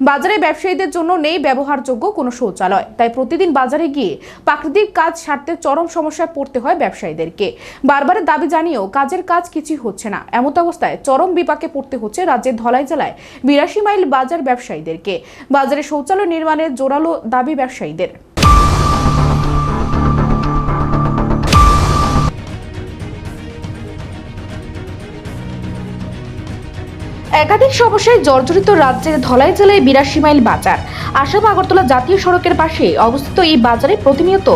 বাজারে ব্যবসায়ীদের জন্য নেই ব্যবহারযোগ্য কোনো শৌচালয়। তাই প্রতিদিন বাজারে গিয়ে প্রাকৃতিক কাজ সারতে চরম সমস্যায় পড়তে হয় ব্যবসায়ীদেরকে। বারবার দাবি জানিয়েও কাজের কাজ কিছুই হচ্ছে না। এমত অবস্থায় চরম বিপাকে পড়তে হচ্ছে রাজ্যের ধলাই জেলায় ৮২ মাইল বাজার ব্যবসায়ীদেরকে। বাজারে শৌচালয় নির্মাণের জোরালো দাবি ব্যবসায়ীদের। একাধিক সমস্যায় জর্জরিত রাজ্যের ধলাই জেলায় ৮২ মাইল বাজার। আসাম আগরতলা জাতীয় সড়কের পাশে অবস্থিত এই বাজারে প্রতিনিয়ত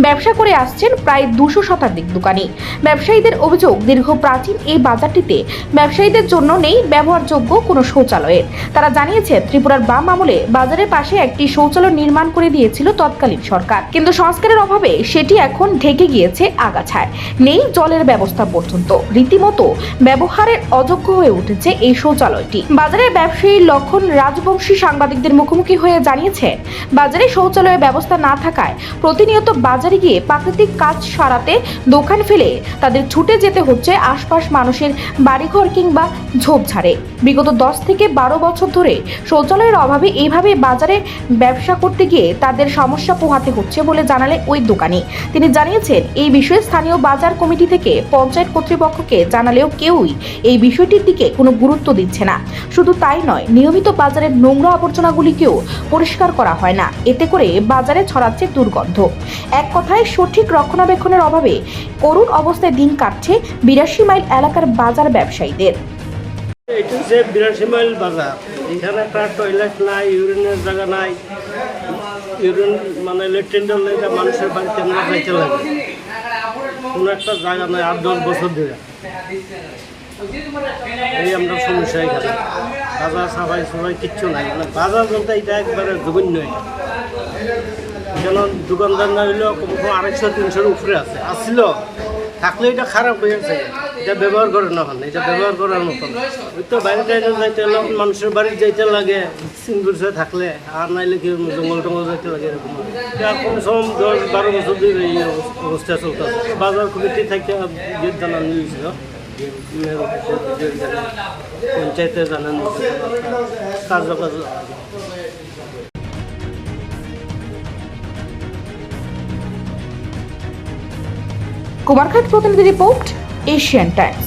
ব্যবসা করে আসছেন প্রায় ২০০ শতাধিক দোকানি। ব্যবসায়ীদের অভিযোগ, দীর্ঘ প্রাচীন এই বাজারটিতে ব্যবসায়ীদের জন্য নেই ব্যবহারযোগ্য কোনো শৌচালয়ের। তারা জানিয়েছে, ত্রিপুরার বাম আমলে বাজারের পাশে একটি শৌচালয় নির্মাণ করে দিয়েছিল তৎকালীন সরকার, কিন্তু সংস্কারের অভাবে সেটি এখন ঢেকে গিয়েছে আগাছায়। নেই জলের ব্যবস্থা পর্যন্ত। রীতিমতো ব্যবহারের অযোগ্য হয়ে উঠেছে এই শৌচালয়। বাজারের ব্যবসায়ী লক্ষণ রাজবংশী সাংবাদিকদের মুখোমুখি হয়ে জানিয়েছেন, বাজারে শৌচালয়ের ব্যবস্থা না থাকায় প্রতিনিয়ত বাজারে গিয়ে প্রাকৃতিক কাজ সারাতে দোকান ফেলে তাদের ছুটে যেতে হচ্ছে আশপাশ মানুষের বাড়িঘর কিংবা ঝোপঝাড়ে। বিগত 10 থেকে 12 বছর ধরে শৌচালয়ের অভাবে এইভাবে বাজারে ব্যবসা করতে গিয়ে তাদের সমস্যা পোহাতে হচ্ছে বলে জানালে ওই দোকানি। তিনি জানিয়েছেন, এই বিষয়ে স্থানীয় বাজার কমিটি থেকে পঞ্চায়েত কর্তৃপক্ষকে জানালেও কেউই এই বিষয়টির দিকে কোনো গুরুত্ব দিচ্ছে না। শুধু তাই নয়, নিয়মিত বাজারের নোংরা আবর্জনাগুলিকেও পরিষ্কার করা হয় না। এতে করে বাজারে ছড়াচ্ছে দুর্গন্ধ। এক কথায় সঠিক রক্ষণাবেক্ষণের অভাবে করুণ অবস্থায় দিন কাটছে ৮২ মাইল এলাকার বাজার ব্যবসায়ীদের। এটা যে ৮২ মাইল বাজার, এখানে একটা টয়লেট নাই, ইউরিনের জায়গা নাই। ইউরিন মানে লেট্রিনটা লেগে মানুষের বাড়িতে আমরা যাইতে লাগে, কোনো একটা জায়গা নাই। ৮-১০ বছর ধরে এই আমরা সমস্যা। এখানে বাজার সাফাই সবাই কিচ্ছু নাই, মানে বাজার বলতে এটা একবারে জঘন্য। যেন দোকানদার না হইলেও কমসে কম ২৫০-৩০০ উপরে আসছিল, থাকলে এটা খারাপ হয়ে গেছে। এটা ব্যবহার করে না, এটা ব্যবহার করার মতন। ওই তো বাইরে টাইরে যাইতে হলে মানুষের বাড়ি যাইতে লাগে, সিঙ্গুরসে থাকলে, আর নাইলে কি জঙ্গল টঙ্গল যাইতে লাগে। এরকম এটা কমসে কম ১০-১২ বছর ধরে এই অবস্থা চলতে। বাজার কমিটি থেকে গেট জানানো হয়েছিল, পঞ্চায়েতে জানানো কাজ। কুমারঘাট প্রতিনিধি রিপোর্ট, এশিয়ান টাইমস।